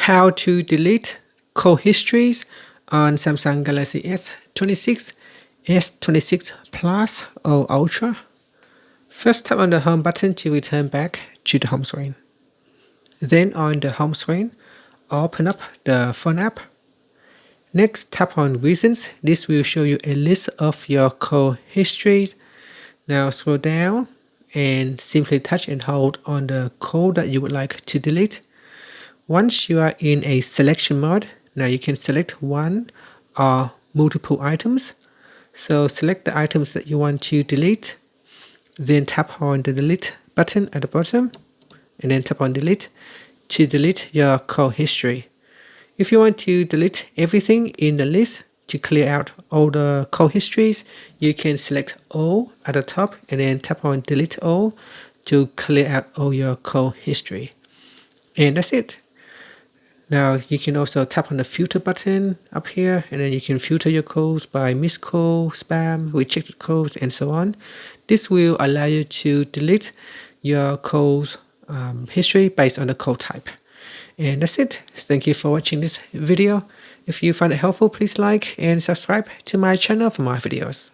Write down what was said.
How to delete call histories on Samsung Galaxy S26, S26 Plus or Ultra. First, tap on the home button to return back to the home screen. Then on the home screen, open up the phone app. Next, tap on Recents. This will show you a list of your call histories. Now scroll down and simply touch and hold on the call that you would like to delete. Once you are in a selection mode, now you can select one or multiple items. So select the items that you want to delete, then tap on the delete button at the bottom, and then tap on delete to delete your call history. If you want to delete everything in the list to clear out all the call histories, you can select all at the top and then tap on delete all to clear out all your call history. And that's it. Now you can also tap on the filter button up here, and then you can filter your calls by missed call, spam, rejected calls, and so on. This will allow you to delete your calls history based on the call type. And that's it. Thank you for watching this video. If you find it helpful, please like and subscribe to my channel for more videos.